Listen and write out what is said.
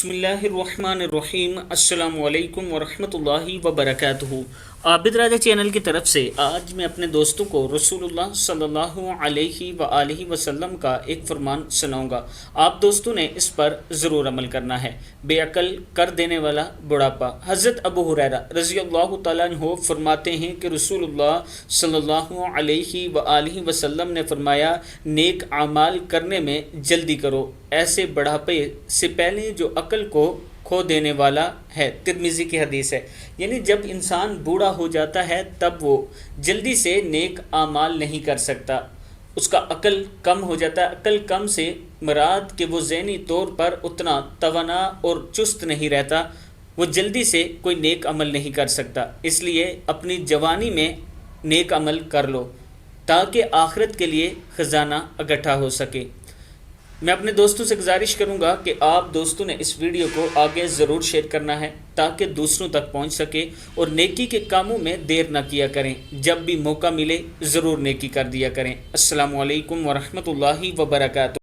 بسم اللہ الرحمن الرحیم۔ السلام علیکم ورحمۃ اللہ وبرکاتہ۔ عابد راجہ چینل کی طرف سے آج میں اپنے دوستوں کو رسول اللہ صلی اللہ علیہ وآلہ وسلم کا ایک فرمان سناؤں گا۔ آپ دوستوں نے اس پر ضرور عمل کرنا ہے۔ بے عقل کر دینے والا بڑھاپا۔ حضرت ابو ہریرہ رضی اللہ تعالیٰ عنہ فرماتے ہیں کہ رسول اللہ صلی اللہ علیہ وآلہ وسلم نے فرمایا، نیک اعمال کرنے میں جلدی کرو، ایسے بڑھاپے سے پہلے جو عقل کو کھو دینے والا ہے۔ ترمذی کی حدیث ہے۔ یعنی جب انسان بوڑھا ہو جاتا ہے تب وہ جلدی سے نیک اعمال نہیں کر سکتا، اس کا عقل کم ہو جاتا ہے۔ عقل کم سے مراد کہ وہ ذہنی طور پر اتنا توانا اور چست نہیں رہتا، وہ جلدی سے کوئی نیک عمل نہیں کر سکتا۔ اس لیے اپنی جوانی میں نیک عمل کر لو تاکہ آخرت کے لیے خزانہ اکٹھا ہو سکے۔ میں اپنے دوستوں سے گزارش کروں گا کہ آپ دوستوں نے اس ویڈیو کو آگے ضرور شیئر کرنا ہے تاکہ دوسروں تک پہنچ سکے، اور نیکی کے کاموں میں دیر نہ کیا کریں، جب بھی موقع ملے ضرور نیکی کر دیا کریں۔ السلام علیکم ورحمۃ اللہ وبرکاتہ۔